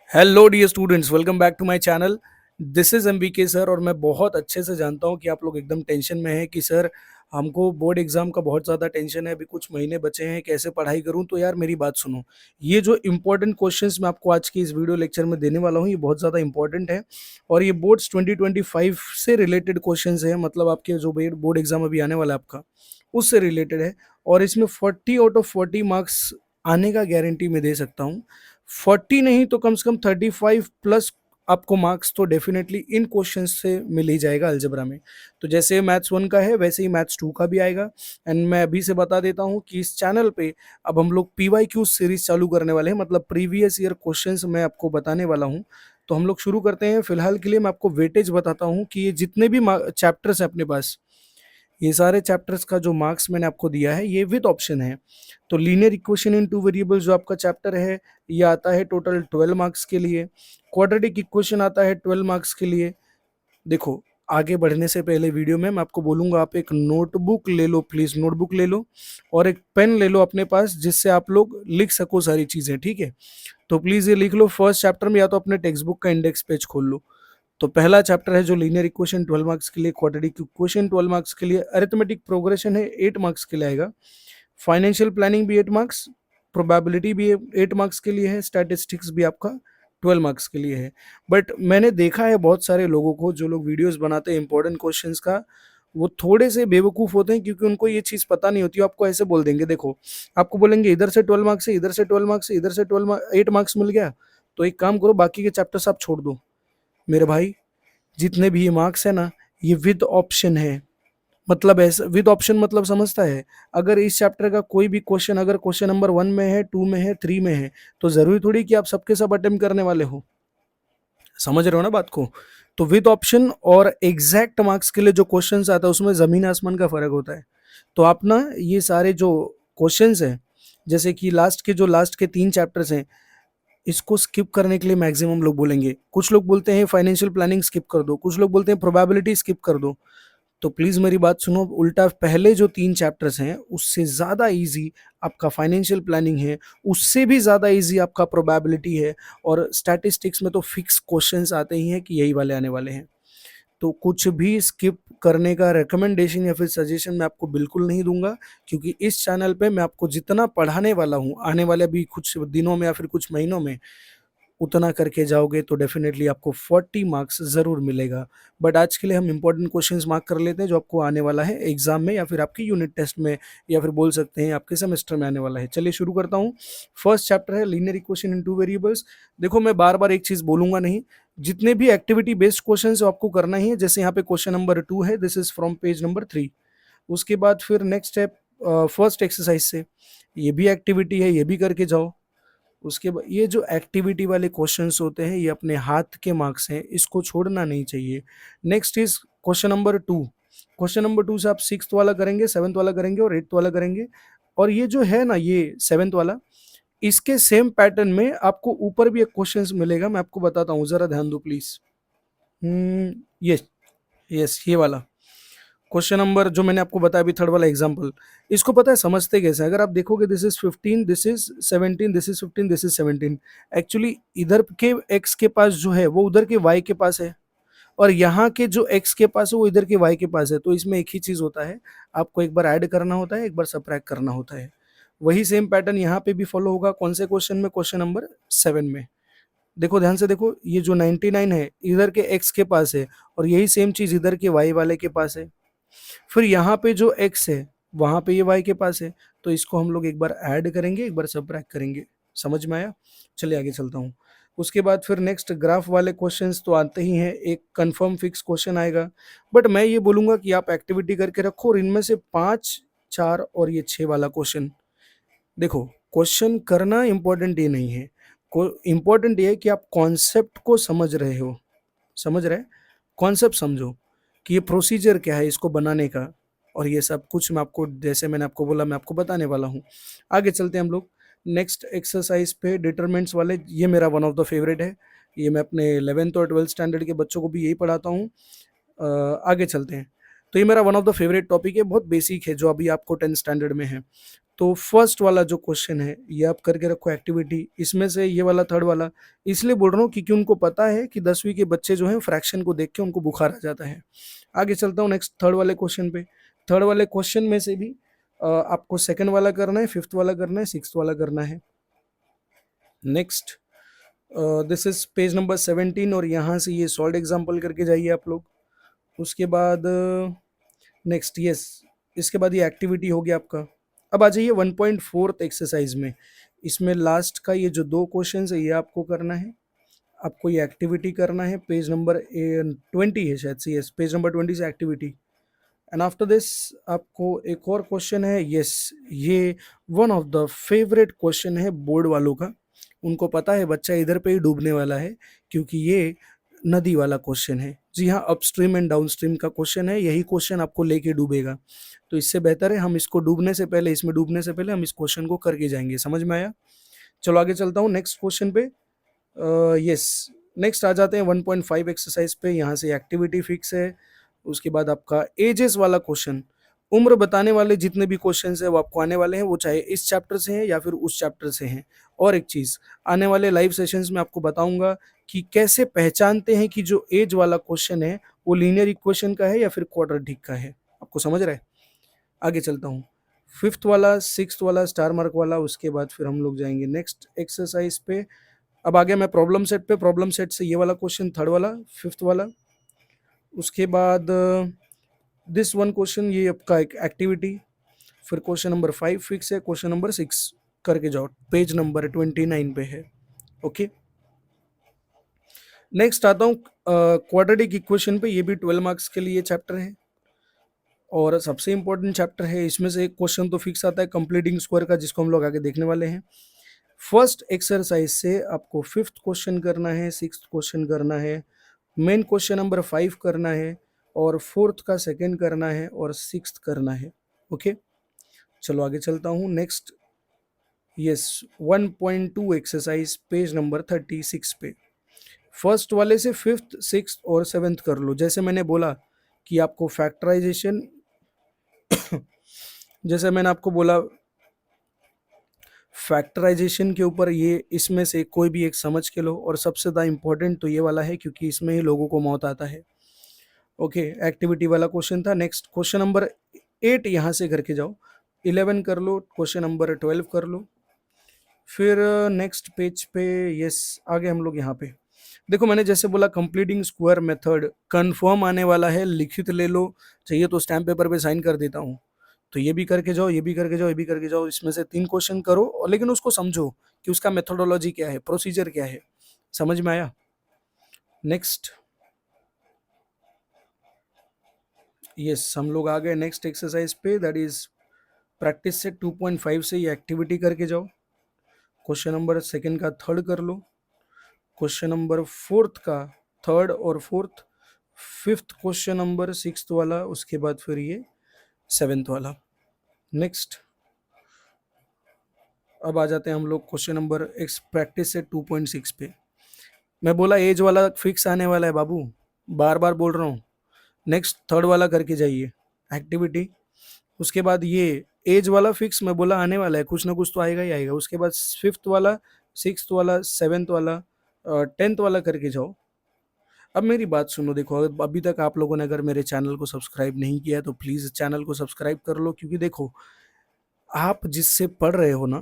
Hello dear students, welcome back to my channel. This is MBK sir. और मैं बहुत अच्छे से जानता हूँ कि आप लोग एकदम टेंशन में हैं कि सर हमको बोर्ड एग्ज़ाम का बहुत ज़्यादा टेंशन है, अभी कुछ महीने बचे हैं, कैसे पढ़ाई करूँ। तो यार मेरी बात सुनो, ये जो इम्पोर्टेंट क्वेश्चंस मैं आपको आज की इस वीडियो लेक्चर में देने वाला हूँ, ये बहुत ज़्यादा इंपॉर्टेंट है। और ये बोर्ड्स 2025 से रिलेटेड क्वेश्चंस है, मतलब आपके जो बोर्ड एग्ज़ाम अभी आने वाला है आपका, उससे रिलेटेड है। और इसमें 40 आउट ऑफ 40 मार्क्स आने का गारंटी मैं दे सकता हूँ। 40 नहीं तो कम से कम 35 प्लस आपको मार्क्स तो डेफिनेटली इन क्वेश्चन से मिल ही जाएगा अलजेब्रा में। तो जैसे मैथ्स 1 का है वैसे ही मैथ्स 2 का भी आएगा। एंड मैं अभी से बता देता हूँ कि इस चैनल पे अब हम लोग पीवाईक्यू सीरीज चालू करने वाले हैं, मतलब प्रीवियस ईयर क्वेश्चंस मैं आपको बताने वाला हूँ। तो हम लोग शुरू करते हैं। फिलहाल के लिए मैं आपको वेटेज बताता हूँ कि ये जितने भी चैप्टर्स हैं अपने पास, ये सारे चैप्टर्स का जो मार्क्स मैंने आपको दिया है ये विद ऑप्शन है। तो linear equation in two variables जो आपका चैप्टर है, ये आता है टोटल 12 मार्क्स के लिए। क्वाड्रेटिक इक्वेशन आता है 12 मार्क्स के लिए। देखो, आगे बढ़ने से पहले वीडियो में मैं आपको बोलूंगा आप एक नोटबुक ले लो, प्लीज नोटबुक ले लो और एक पेन ले लो अपने पास, जिससे आप लोग लिख सको सारी चीजें, ठीक है। तो प्लीज ये लिख लो फर्स्ट चैप्टर में, या तो अपने टेक्स्ट बुक का इंडेक्स पेज खोल लो। तो पहला चैप्टर है जो लीनियर इक्वेशन 12 मार्क्स के लिए, क्वाड्रेटिक इक्वेशन 12 मार्क्स के लिए, अरिथमेटिक प्रोग्रेशन है 8 मार्क्स के लिए आएगा, फाइनेंशियल प्लानिंग भी 8 मार्क्स, प्रोबेबिलिटी भी 8 मार्क्स के लिए है, स्टैटिस्टिक्स भी आपका 12 मार्क्स के लिए है। बट मैंने देखा है बहुत सारे लोगों को, जो लोग वीडियोस बनाते हैं इंपॉर्टेंट क्वेश्चंस का, वो थोड़े से बेवकूफ़ होते हैं क्योंकि उनको ये चीज़ पता नहीं होती। आपको ऐसे बोल देंगे, देखो आपको बोलेंगे इधर से 12 मार्क्स है, इधर से 12 मार्क्स है, इधर से 8 मार्क्स मिल गया, तो एक काम करो बाकी के चैप्टर्स आप छोड़ दो। मेरे भाई, जितने भी ये मार्क्स है ना, ये विद ऑप्शन है। मतलब ऐसा विद ऑप्शन मतलब समझता है, अगर इस चैप्टर का कोई भी क्वेश्चन अगर क्वेश्चन नंबर 1 में है, 2 में है, 3 में है, तो जरूरी थोड़ी कि आप सबके सब अटेम्प्ट करने वाले हो। समझ रहे हो ना बात को। तो विद ऑप्शन और एग्जैक्ट मार्क्स के लिए जो क्वेश्चन आता है उसमें जमीन आसमान का फर्क होता है। तो आप ना ये सारे जो क्वेश्चंस हैं, जैसे कि लास्ट के 3 चैप्टर्स हैं, इसको स्किप करने के लिए मैक्सिमम लोग बोलेंगे। कुछ लोग बोलते हैं फाइनेंशियल प्लानिंग स्किप कर दो, कुछ लोग बोलते हैं प्रोबेबिलिटी स्किप कर दो। तो प्लीज़ मेरी बात सुनो, उल्टा पहले जो 3 चैप्टर्स हैं उससे ज़्यादा ईज़ी आपका फाइनेंशियल प्लानिंग है, उससे भी ज़्यादा ईज़ी आपका प्रोबेबिलिटी है। और स्टैटिस्टिक्स में तो फिक्स क्वेश्चंस आते ही हैं कि यही वाले आने वाले हैं। तो कुछ भी स्किप करने का रिकमेंडेशन या फिर सजेशन मैं आपको बिल्कुल नहीं दूंगा, क्योंकि इस चैनल पे मैं आपको जितना पढ़ाने वाला हूँ आने वाले भी कुछ दिनों में या फिर कुछ महीनों में, उतना करके जाओगे तो डेफिनेटली आपको 40 मार्क्स ज़रूर मिलेगा। बट आज के लिए हम इंपॉर्टेंट क्वेश्चंस मार्क कर लेते हैं जो आपको आने वाला है एग्जाम में, या फिर आपकी यूनिट टेस्ट में, या फिर बोल सकते हैं आपके सेमेस्टर में आने वाला है। चलिए शुरू करता हूँ। फर्स्ट चैप्टर है linear equation in two variables. देखो, मैं बार बार एक चीज़ बोलूंगा नहीं, जितने भी एक्टिविटी बेस्ड क्वेश्चन आपको करना ही है। जैसे यहाँ पे क्वेश्चन नंबर 2 है, this is from page number 3। उसके बाद फिर नेक्स्ट स्टेप फर्स्ट एक्सरसाइज से, ये भी एक्टिविटी है, ये भी करके जाओ। उसके बाद ये जो एक्टिविटी वाले क्वेश्चंस होते हैं ये अपने हाथ के मार्क्स हैं, इसको छोड़ना नहीं चाहिए। Next is question number 2। Question number 2 से आप 6th वाला करेंगे, 7th वाला करेंगे और 8th वाला करेंगे। और ये जो है ना, ये 7th वाला, इसके सेम पैटर्न में आपको ऊपर भी एक क्वेश्चन मिलेगा, मैं आपको बताता हूँ, जरा ध्यान दो प्लीज। यस, यस ये वाला क्वेश्चन नंबर जो मैंने आपको बताया अभी, थर्ड वाला एग्जांपल, इसको पता है समझते कैसे हैं? अगर आप देखोगे, this is 15, this is 17, this is 15, this is 17। Actually इधर के एक्स के पास जो है वो उधर के वाई के पास है, और यहाँ के जो एक्स के पास है वो इधर के वाई के पास है। तो इसमें एक ही चीज होता है, आपको एक बार ऐड करना होता है, एक बार सबट्रैक्ट करना होता है। वही सेम पैटर्न यहाँ पे भी फॉलो होगा। कौन से क्वेश्चन में? क्वेश्चन नंबर 7 में। देखो ध्यान से देखो, ये जो 99 है इधर के एक्स के पास है, और यही सेम चीज इधर के वाई वाले के पास है। फिर यहाँ पे जो x है वहां पे ये y के पास है, तो इसको हम लोग एक बार ऐड करेंगे, एक बार सबट्रैक्ट करेंगे। समझ में आया? चलिए आगे चलता हूँ। उसके बाद फिर नेक्स्ट ग्राफ वाले क्वेश्चंस तो आते ही हैं, एक कंफर्म फिक्स क्वेश्चन आएगा। बट मैं ये बोलूंगा कि आप एक्टिविटी करके रखो, और इनमें से 5, 4 और ये 6 वाला क्वेश्चन, देखो क्वेश्चन करना इंपॉर्टेंट ये नहीं है, इंपॉर्टेंट ये है कि आप कॉन्सेप्ट को समझ रहे हो। समझ रहे? कॉन्सेप्ट समझो कि ये प्रोसीजर क्या है इसको बनाने का, और ये सब कुछ मैं आपको, जैसे मैंने आपको बोला, मैं आपको बताने वाला हूँ। आगे चलते हैं हम लोग नेक्स्ट एक्सरसाइज पे, डिटरमिनेंट्स वाले। ये मेरा वन ऑफ द फेवरेट है, ये मैं अपने 11th और 12th स्टैंडर्ड के बच्चों को भी यही पढ़ाता हूँ। आगे चलते हैं। तो ये मेरा one of the favourite topic है, बहुत बेसिक है, जो अभी आपको 10th स्टैंडर्ड में है। तो फर्स्ट वाला जो क्वेश्चन है ये आप करके रखो एक्टिविटी, इसमें से ये वाला थर्ड वाला इसलिए बोल रहा हूँ क्योंकि उनको पता है कि 10वीं के बच्चे जो हैं फ्रैक्शन को देख के उनको बुखार आ जाता है। आगे चलता हूँ नेक्स्ट थर्ड वाले क्वेश्चन पे। थर्ड वाले क्वेश्चन में से भी आपको सेकंड वाला करना है, फिफ्थ वाला करना है, सिक्स्थ वाला करना है। Next this is page number 17 और यहाँ से ये सॉल्व एग्जाम्पल करके जाइए आप लोग। उसके बाद नेक्स्ट यस, इसके बाद ये एक्टिविटी हो गया आपका। अब आ जाइए 1.4 एक्सरसाइज में। इसमें लास्ट का ये जो 2 क्वेश्चन है ये आपको करना है, आपको ये एक्टिविटी करना है। पेज नंबर 20 है शायद से, यस पेज नंबर 20 से एक्टिविटी। एंड आफ्टर दिस आपको एक और क्वेश्चन है, यस ये one of the favourite question है बोर्ड वालों का। उनको पता है बच्चा इधर पे ही डूबने वाला है क्योंकि ये नदी वाला क्वेश्चन है। जी हाँ, अपस्ट्रीम एंड डाउनस्ट्रीम का क्वेश्चन है, यही क्वेश्चन आपको लेके डूबेगा। तो इससे बेहतर है हम इसको डूबने से पहले, इसमें डूबने से पहले हम इस क्वेश्चन को करके जाएंगे। समझ में आया? चलो आगे चलता हूँ नेक्स्ट क्वेश्चन पे। यस, नेक्स्ट आ जाते हैं 1.5 एक्सरसाइज पे। यहाँ से एक्टिविटी फिक्स है। उसके बाद आपका एजेस वाला क्वेश्चन, उम्र बताने वाले जितने भी क्वेश्चन है वो आपको आने वाले हैं, वो चाहे इस चैप्टर से हैं या फिर उस चैप्टर से हैं। और एक चीज़, आने वाले लाइव सेशंस में आपको बताऊंगा कि कैसे पहचानते हैं कि जो एज वाला क्वेश्चन है वो लीनियर इक्वेशन का है या फिर क्वाड्रेटिक का है। आपको समझ रहा है? आगे चलता हूँ, फिफ्थ वाला, सिक्स्थ वाला, स्टार मार्क वाला, उसके बाद फिर हम लोग जाएंगे नेक्स्ट एक्सरसाइज पे। अब आ गया मैं प्रॉब्लम सेट पे। प्रॉब्लम सेट से ये वाला क्वेश्चन, थर्ड वाला, फिफ्थ वाला। उसके बाद दिस वन क्वेश्चन, ये आपका एक एक्टिविटी। फिर क्वेश्चन नंबर 5 फिक्स है, क्वेश्चन नंबर 6 करके जाओ, पेज नंबर 29 पे है। ओके, नेक्स्ट आता हूँ क्वाड्रेटिक इक्वेशन पे। ये भी 12 मार्क्स के लिए चैप्टर है और सबसे इंपॉर्टेंट चैप्टर है। इसमें से एक क्वेश्चन तो फिक्स आता है कंप्लीटिंग स्क्वायर का, जिसको हम लोग आगे देखने वाले हैं। फर्स्ट एक्सरसाइज से आपको फिफ्थ क्वेश्चन करना है, सिक्स्थ क्वेश्चन करना है, मेन क्वेश्चन नंबर 5 करना है, और फोर्थ का सेकंड करना है, और सिक्स्थ करना है। ओके, चलो आगे चलता हूँ next. Yes, 1.2 exercise page number 36 पे। फर्स्ट वाले से फिफ्थ, सिक्स्थ और सेवेंथ कर लो। जैसे मैंने बोला कि आपको फैक्टराइजेशन जैसे मैंने आपको बोला फैक्टराइजेशन के ऊपर, ये इसमें से कोई भी एक समझ के लो। और सबसे ज़्यादा इंपॉर्टेंट तो ये वाला है क्योंकि इसमें ही लोगों को मौत आता है। ओके, एक्टिविटी वाला क्वेश्चन था। नेक्स्ट क्वेश्चन नंबर 8 यहाँ से करके जाओ, 11 कर लो, क्वेश्चन नंबर 12 कर लो। फिर नेक्स्ट पेज पे, यस आगे हम लोग यहाँ पे देखो, मैंने जैसे बोला कंप्लीटिंग स्क्वायर मेथड कंफर्म आने वाला है, लिखित ले लो, चाहिए तो स्टैम्प पेपर पे साइन कर देता हूँ। तो ये भी करके जाओ, ये भी करके जाओ, ये भी करके जाओ। इसमें से 3 क्वेश्चन करो और लेकिन उसको समझो कि उसका मेथोडोलॉजी क्या है, प्रोसीजर क्या है। समझ में आया? नेक्स्ट, यस हम लोग आ गए नेक्स्ट एक्सरसाइज पे, दैट इज प्रैक्टिस सेट 2.5 से ये एक्टिविटी करके जाओ। क्वेश्चन नंबर सेकंड का थर्ड कर लो, क्वेश्चन नंबर फोर्थ का थर्ड और fourth, fifth question number sixth वाला, उसके बाद फिर ये सेवेंथ वाला। नेक्स्ट, अब आ जाते हैं हम लोग क्वेश्चन नंबर एक्स प्रैक्टिस से 2.6 पे। मैं बोला एज वाला फिक्स आने वाला है बाबू, बार बार बोल रहा हूँ। नेक्स्ट थर्ड वाला करके जाइए एक्टिविटी। उसके बाद ये एज वाला फिक्स मैं बोला आने वाला है, कुछ ना कुछ तो आएगा ही आएगा। उसके बाद फिफ्थ वाला, सिक्स्थ वाला, सेवेंथ वाला, 10th वाला करके जाओ। अब मेरी बात सुनो, देखो अभी तक आप लोगों ने अगर मेरे चैनल को सब्सक्राइब नहीं किया तो प्लीज़ चैनल को सब्सक्राइब कर लो, क्योंकि देखो आप जिससे पढ़ रहे हो ना,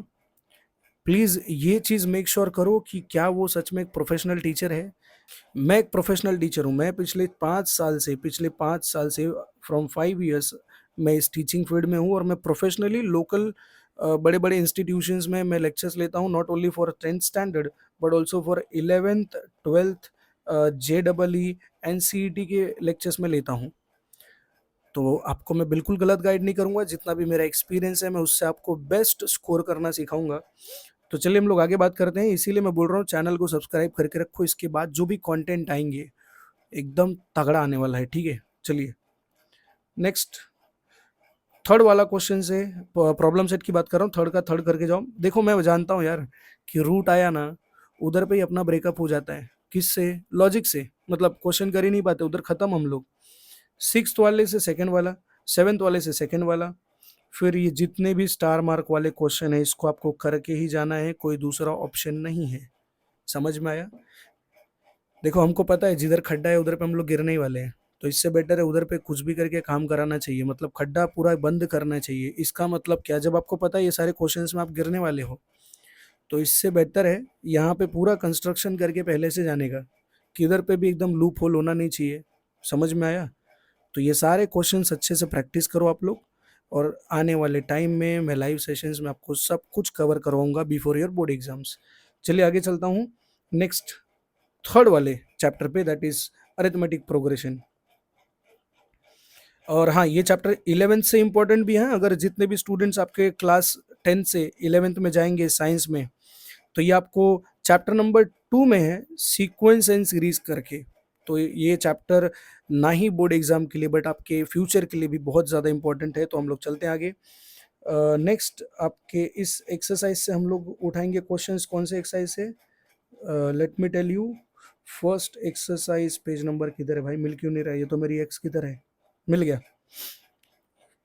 प्लीज़ ये चीज़ मेक श्योर करो कि क्या वो सच में एक प्रोफेशनल टीचर है। मैं एक प्रोफेशनल टीचर हूँ। मैं पिछले 5 साल से फ्रॉम 5 ईयर्स मैं इस टीचिंग फील्ड में हूँ और मैं प्रोफेशनली लोकल बड़े बड़े इंस्टीट्यूशंस में मैं लेक्चर्स लेता हूँ, not only for 10th standard but also for 11th, 12th, JEE, NCET के लेक्चर्स में लेता हूँ। तो आपको मैं बिल्कुल गलत गाइड नहीं करूँगा, जितना भी मेरा एक्सपीरियंस है मैं उससे आपको बेस्ट स्कोर करना सिखाऊंगा। तो चलिए हम लोग आगे बात करते हैं। इसीलिए मैं बोल रहा हूँ चैनल को सब्सक्राइब करके रखो, इसके बाद जो भी कंटेंट आएंगे एकदम तगड़ा आने वाला है, ठीक है? चलिए नेक्स्ट, थर्ड वाला क्वेश्चन से प्रॉब्लम सेट की बात कर रहा हूँ। थर्ड का थर्ड करके जाओ। देखो मैं जानता हूँ यार कि रूट आया ना, उधर पे ही अपना ब्रेकअप हो जाता है। किससे? लॉजिक से, मतलब क्वेश्चन कर ही नहीं पाते, उधर खत्म हम लोग। सिक्स्थ वाले से सेकंड वाला, सेवेंथ वाले से सेकंड वाला, फिर ये जितने भी स्टार मार्क वाले क्वेश्चन है इसको आपको करके ही जाना है, कोई दूसरा ऑप्शन नहीं है। समझ में आया? देखो हमको पता है जिधर खड्डा है उधर पे हम लोग गिरने ही वाले हैं, तो इससे बेटर है उधर पे कुछ भी करके काम कराना चाहिए, मतलब खड्डा पूरा बंद करना चाहिए। इसका मतलब क्या, जब आपको पता है ये सारे क्वेश्चंस में आप गिरने वाले हो, तो इससे बेहतर है यहाँ पे पूरा कंस्ट्रक्शन करके पहले से जाने का, किधर पे भी एकदम लूप होल होना नहीं चाहिए। समझ में आया? तो ये सारे क्वेश्चंस अच्छे से प्रैक्टिस करो आप लोग, और आने वाले टाइम में मैं लाइव सेशंस में आपको सब कुछ कवर करवाऊंगा बिफोर योर बोर्ड एग्जाम्स। चलिए आगे चलता हूँ नेक्स्ट थर्ड वाले चैप्टर पे, दैट इज अरिथमेटिक प्रोग्रेशन। और हाँ, ये चैप्टर 11th से इम्पोर्टेंट भी है। अगर जितने भी स्टूडेंट्स आपके क्लास 10 से 11th में जाएंगे साइंस में, तो ये आपको चैप्टर नंबर 2 में है, सीक्वेंस एंड सीरीज करके। तो ये चैप्टर ना ही बोर्ड एग्जाम के लिए बट आपके फ्यूचर के लिए भी बहुत ज़्यादा इंपॉर्टेंट है। तो हम लोग चलते हैं आगे। नेक्स्ट आपके इस एक्सरसाइज से हम लोग उठाएंगे क्वेश्चंस। कौन से एक्सरसाइज से? Let me tell you. First exercise page number किधर है भाई, मिल क्यों नहीं रहा है? ये तो मेरी एक्स किधर है, मिल गया।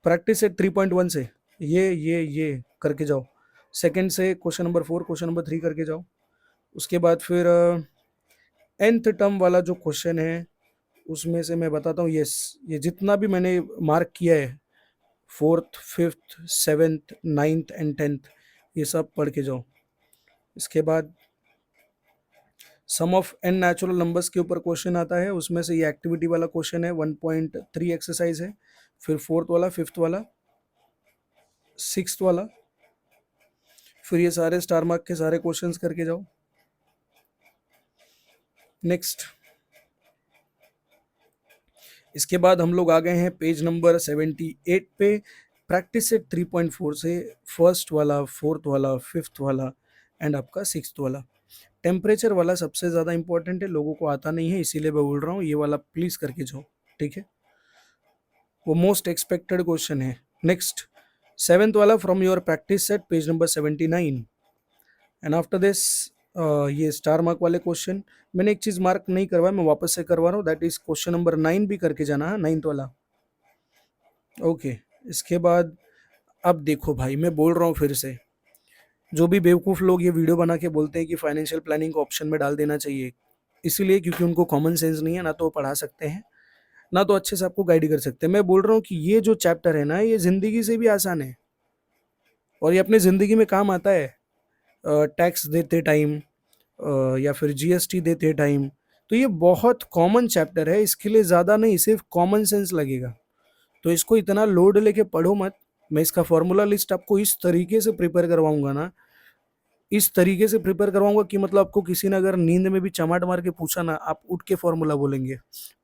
प्रैक्टिस सेट 3.1 से ये करके जाओ। सेकंड से क्वेश्चन नंबर 4, क्वेश्चन नंबर 3 करके जाओ। उसके बाद फिर nth टर्म वाला जो क्वेश्चन है उसमें से मैं बताता हूँ। यस, ये जितना भी मैंने मार्क किया है, 4th 5th 7th 9th and 10th, ये सब पढ़ के जाओ। इसके बाद सम ऑफ n नेचुरल नंबर्स के ऊपर क्वेश्चन आता है, उसमें से ये एक्टिविटी वाला क्वेश्चन है, 1.3 एक्सरसाइज है। फिर 4th वाला, 5th वाला, 6th वाला, फिर ये सारे स्टार मार्क के सारे क्वेश्चंस करके जाओ। नेक्स्ट, इसके बाद हम लोग आ गए हैं पेज नंबर 78 पे। प्रैक्टिस सेट 3.4 से फर्स्ट वाला, 4th वाला, 5th वाला एंड आपका 6th वाला। टेम्परेचर वाला सबसे ज़्यादा इंपॉर्टेंट है, लोगों को आता नहीं है इसीलिए मैं बोल रहा हूँ, ये वाला प्लीज़ करके जाओ, ठीक है? वो मोस्ट एक्सपेक्टेड क्वेश्चन है। नेक्स्ट, 7th वाला from your practice set page number 79 and after this ये स्टार मार्क वाले क्वेश्चन। मैंने एक चीज़ मार्क नहीं करवाया, मैं वापस से करवा रहा हूँ, दैट इज क्वेश्चन नंबर 9 भी करके जाना है, 9th वाला। ओके, इसके बाद अब देखो भाई, मैं बोल रहा हूँ फिर से, जो भी बेवकूफ़ लोग ये वीडियो बना के बोलते हैं कि फाइनेंशियल प्लानिंग को ऑप्शन में डाल देना चाहिए, इसीलिए क्योंकि उनको कॉमन सेंस नहीं है, ना तो वो पढ़ा सकते हैं ना तो अच्छे से आपको गाइड कर सकते हैं। मैं बोल रहा हूँ कि ये जो चैप्टर है ना, ये ज़िंदगी से भी आसान है और ये अपनी ज़िंदगी में काम आता है। टैक्स देते टाइम या फिर जीएसटी देते टाइम, तो ये बहुत कॉमन चैप्टर है, इसके लिए ज़्यादा नहीं, सिर्फ कॉमन सेंस लगेगा। तो इसको इतना लोड लेके पढ़ो मत। मैं इसका फॉर्मूला लिस्ट आपको इस तरीके से प्रिपेयर करवाऊंगा ना, इस तरीके से प्रिपेयर करवाऊंगा कि मतलब आपको किसी ने अगर नींद में भी चमाट मार के पूछा ना, आप उठ के फॉर्मूला बोलेंगे।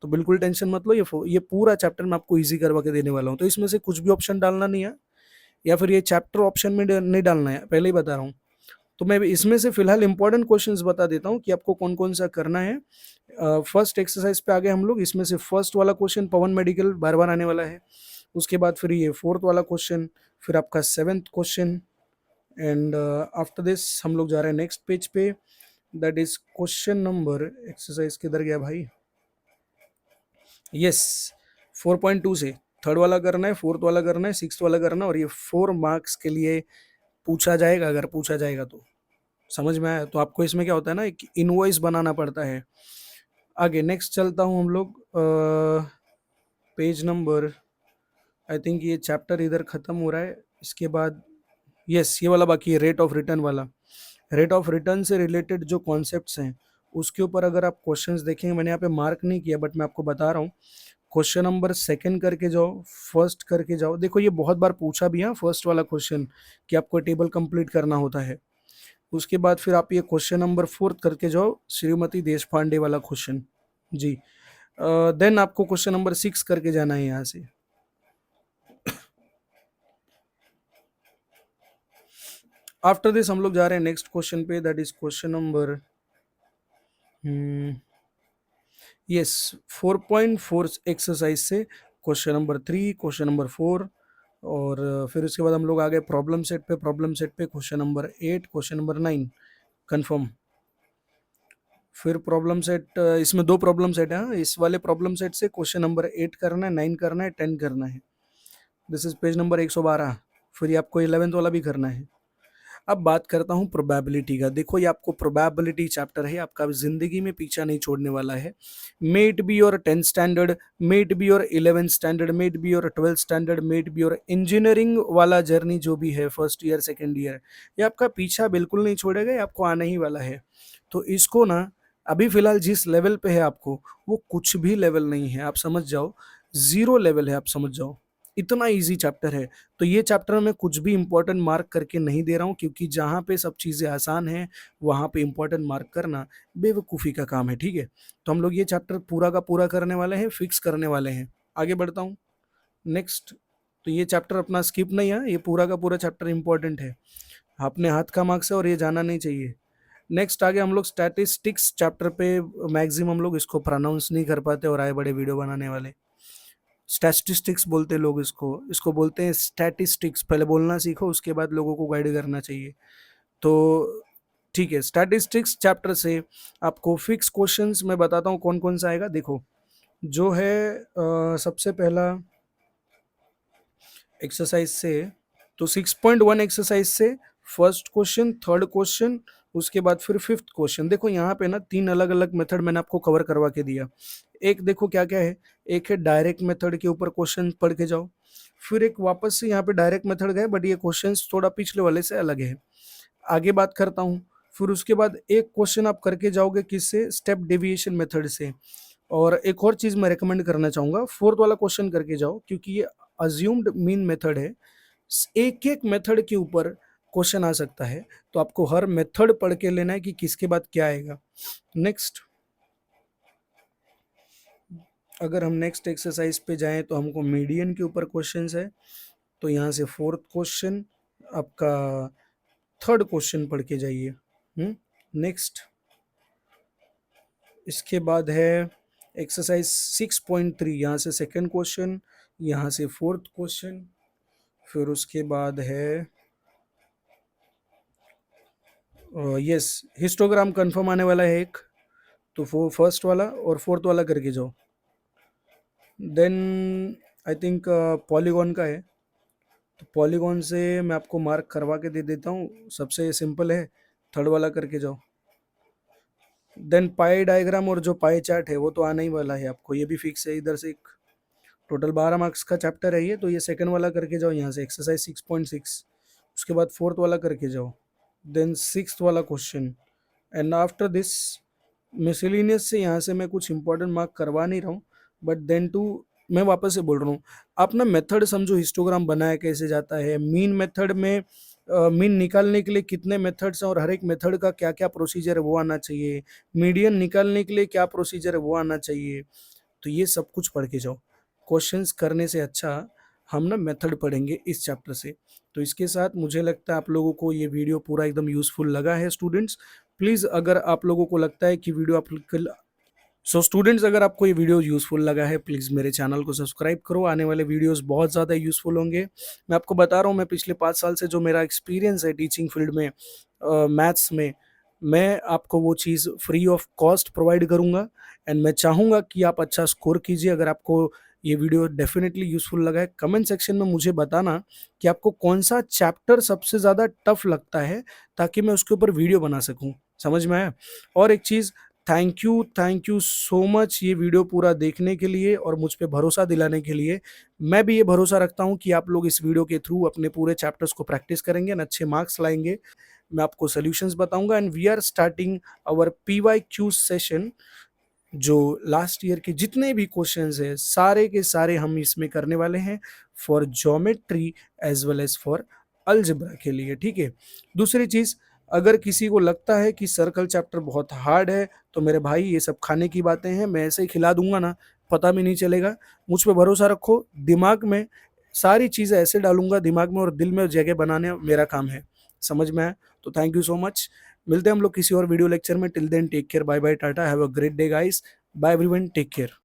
तो बिल्कुल टेंशन मत लो, ये पूरा चैप्टर मैं आपको इजी करवा के देने वाला हूँ। तो इसमें से कुछ भी ऑप्शन डालना नहीं है, या फिर ये चैप्टर ऑप्शन में नहीं डालना है, पहले ही बता रहा हूँ। तो मैं इसमें से फिलहाल इंपॉर्टेंट क्वेश्चंस बता देता हूँ कि आपको कौन कौन सा करना है। फर्स्ट एक्सरसाइज पे आ गए हम लोग। इसमें से फर्स्ट वाला क्वेश्चन पवन मेडिकल बार बार आने वाला है। उसके बाद फिर ये 4th वाला क्वेश्चन, फिर आपका 7th question and after this हम लोग जा रहे हैं नेक्स्ट पेज पे, that is question number, exercise किधर गया भाई, यस 4.2 से थर्ड वाला करना है, 4th वाला करना है, 6th वाला करना है, और ये 4 मार्क्स के लिए पूछा जाएगा, अगर पूछा जाएगा तो। समझ में आया? तो आपको इसमें क्या होता है ना, एक इनवॉइस बनाना पड़ता है। आगे नेक्स्ट चलता हूँ हम लोग, पेज नंबर, आई थिंक ये चैप्टर इधर ख़त्म हो रहा है। इसके बाद यस, ये वाला बाकी है, रेट ऑफ रिटर्न वाला। रेट ऑफ रिटर्न से रिलेटेड जो कॉन्सेप्ट्स हैं उसके ऊपर अगर आप क्वेश्चंस देखेंगे, मैंने यहाँ पे मार्क नहीं किया बट मैं आपको बता रहा हूँ। क्वेश्चन नंबर 2 करके जाओ, फर्स्ट करके जाओ। देखो ये बहुत बार पूछा भी है फर्स्ट वाला क्वेश्चन, कि आपको टेबल कंप्लीट करना होता है। उसके बाद फिर आप ये क्वेश्चन नंबर 4 करके जाओ, श्रीमती देश पांडे वाला क्वेश्चन जी। देन आपको क्वेश्चन नंबर 6 करके जाना है यहाँ से। आफ्टर दिस हम लोग जा रहे हैं नेक्स्ट क्वेश्चन पे, that is question number yes 4.4 exercise से क्वेश्चन नंबर 3, क्वेश्चन नंबर 4, और फिर उसके बाद हम लोग आ गए प्रॉब्लम सेट पे। प्रॉब्लम सेट पे question number 8, question number 9 confirm. फिर प्रॉब्लम सेट, इसमें 2 प्रॉब्लम सेट है, इस वाले प्रॉब्लम सेट से क्वेश्चन नंबर 8 करना है, 9 करना है, 10 करना है। This is page number 112। फिर ये आपको 11th वाला भी करना है। अब बात करता हूँ प्रोबेबिलिटी का। देखो ये आपको प्रोबेबिलिटी चैप्टर है, आपका जिंदगी में पीछा नहीं छोड़ने वाला है। May it be your 10th standard, may it be your 11th standard, may it be your 12th standard, may it be your engineering वाला जर्नी जो भी है, फर्स्ट ईयर सेकेंड ईयर, ये आपका पीछा बिल्कुल नहीं छोड़ेगा, ये आपको आना ही वाला है। तो इसको ना, अभी फिलहाल जिस लेवल पे है आपको, वो कुछ भी लेवल नहीं है, आप समझ जाओ, जीरो लेवल है, आप समझ जाओ, इतना इजी चैप्टर है। तो ये चैप्टर मैं कुछ भी इंपॉर्टेंट मार्क करके नहीं दे रहा हूँ, क्योंकि जहाँ पे सब चीज़ें आसान हैं वहाँ पे इंपॉर्टेंट मार्क करना बेवकूफ़ी का काम है, ठीक है। तो हम लोग ये चैप्टर पूरा का पूरा करने वाले हैं, फिक्स करने वाले हैं। आगे बढ़ता हूँ नेक्स्ट। तो ये चैप्टर अपना स्किप नहीं है, ये पूरा का पूरा चैप्टर इंपॉर्टेंट है, अपने हाथ का मार्क्स है और ये जाना नहीं चाहिए। नेक्स्ट आगे हम लोग स्टैटिस्टिक्स चैप्टर पे, मैक्सिमम हम लोग इसको प्रोनाउंस नहीं कर पाते और आए बड़े वीडियो बनाने वाले। स्टैटिस्टिक्स बोलते हैं लोग इसको, इसको बोलते हैं स्टैटिस्टिक्स। पहले बोलना सीखो, उसके बाद लोगों को गाइड करना चाहिए। तो ठीक है, स्टैटिस्टिक्स चैप्टर से आपको फिक्स क्वेश्चंस मैं बताता हूँ कौन कौन सा आएगा। देखो जो है सबसे पहला एक्सरसाइज से, तो 6.1 एक्सरसाइज से फर्स्ट क्वेश्चन, थर्ड क्वेश्चन, उसके बाद फिर फिफ्थ क्वेश्चन। देखो यहाँ पे ना 3 अलग अलग मेथड मैंने आपको कवर करवा के दिया। एक देखो क्या क्या है, एक है डायरेक्ट मेथड के ऊपर क्वेश्चन पढ़ के जाओ, फिर एक वापस से यहाँ पे डायरेक्ट मेथड गए, बट ये क्वेश्चंस थोड़ा पिछले वाले से अलग है। आगे बात करता हूँ, फिर उसके बाद एक क्वेश्चन आप करके जाओगे किससे, स्टेप डेविएशन मेथड से। और एक और चीज़ मैं रिकमेंड करना चाहूँगा, फोर्थ वाला क्वेश्चन करके जाओ, क्योंकि ये अज्यूम्ड मीन मेथड है, एक एक मेथड के ऊपर क्वेश्चन आ सकता है, तो आपको हर मेथड पढ़ के लेना है कि किसके बाद क्या आएगा। नेक्स्ट, अगर हम नेक्स्ट एक्सरसाइज पे जाएं तो हमको मीडियन के ऊपर क्वेश्चंस है, तो यहाँ से फोर्थ क्वेश्चन, आपका थर्ड क्वेश्चन पढ़ के जाइए। नेक्स्ट, इसके बाद है एक्सरसाइज 6.3, यहाँ से सेकंड क्वेश्चन, यहाँ से फोर्थ क्वेश्चन, फिर उसके बाद है यस हिस्टोग्राम कंफर्म आने वाला है एक, तो वो फर्स्ट वाला और फोर्थ वाला करके जाओ। देन आई थिंक पॉलीगॉन का है, तो पॉलीगॉन से मैं आपको मार्क करवा के दे देता हूँ, सबसे सिंपल है, थर्ड वाला करके जाओ। देन पाई डायग्राम और जो पाई चार्ट है वो तो आना ही वाला है आपको, ये भी फिक्स है। इधर से एक टोटल 12 मार्क्स का चैप्टर है ये, तो ये सेकंड वाला करके जाओ यहाँ से एक्सरसाइज 6.6। उसके बाद फोर्थ वाला करके जाओ, देन सिक्स्थ वाला question, and after this miscellaneous से यहाँ से मैं कुछ इंपॉर्टेंट मार्क करवा नहीं रहा हूँ, बट देन टू मैं वापस से बोल रहा हूँ, आप ना मेथड समझो, हिस्टोग्राम बनाया कैसे जाता है, मीन मेथड में मीन निकालने के लिए कितने मेथड्स हैं और हर एक मेथड का क्या क्या प्रोसीजर है वो आना चाहिए, मीडियन निकालने के लिए क्या प्रोसीजर है वो आना चाहिए। तो ये सब कुछ पढ़ के जाओ, क्वेश्चंस करने से अच्छा हम ना मेथड पढ़ेंगे इस चैप्टर से। तो इसके साथ मुझे लगता है आप लोगों को ये वीडियो पूरा एकदम यूज़फुल लगा है। स्टूडेंट्स प्लीज़, अगर आप लोगों को लगता है कि वीडियो आप स्टूडेंट्स, अगर आपको ये वीडियो यूज़फुल लगा है, प्लीज़ मेरे चैनल को सब्सक्राइब करो, आने वाले वीडियोस बहुत ज़्यादा यूज़फुल होंगे। मैं आपको बता रहा हूँ, मैं पिछले 5 साल से जो मेरा एक्सपीरियंस है टीचिंग फील्ड में, मैथ्स में, मैं आपको वो चीज़ फ्री ऑफ कॉस्ट प्रोवाइड करूँगा, एंड मैं चाहूँगा कि आप अच्छा स्कोर कीजिए। अगर आपको ये वीडियो डेफिनेटली यूज़फुल लगा है, कमेंट सेक्शन में मुझे बताना कि आपको कौन-सा चैप्टर सबसे ज़्यादा टफ लगता है, ताकि मैं उसके ऊपर वीडियो बना सकूँ। समझ में आया? और एक चीज़, थैंक यू सो मच ये वीडियो पूरा देखने के लिए और मुझ पे भरोसा दिलाने के लिए। मैं भी ये भरोसा रखता हूँ कि आप लोग इस वीडियो के थ्रू अपने पूरे चैप्टर्स को प्रैक्टिस करेंगे एंड अच्छे मार्क्स लाएँगे। मैं आपको सॉल्यूशंस बताऊँगा, and we are starting our PYQ session. जो लास्ट ईयर के जितने भी क्वेश्चंस हैं, सारे के सारे हम इसमें करने वाले हैं, for geometry as well as for algebra के लिए, ठीक है। दूसरी चीज़, अगर किसी को लगता है कि सर्कल चैप्टर बहुत हार्ड है, तो मेरे भाई ये सब खाने की बातें हैं, मैं ऐसे ही खिला दूंगा ना, पता भी नहीं चलेगा। मुझ पे भरोसा रखो, दिमाग में सारी चीज़ें ऐसे डालूंगा, दिमाग में और दिल में जगह बनाने मेरा काम है। समझ में आया? तो थैंक यू सो मच। मिलते हैं हम लोग किसी और वीडियो लेक्चर में। Till then take care, bye bye, टाटा, have a great day guys, bye everyone, take care.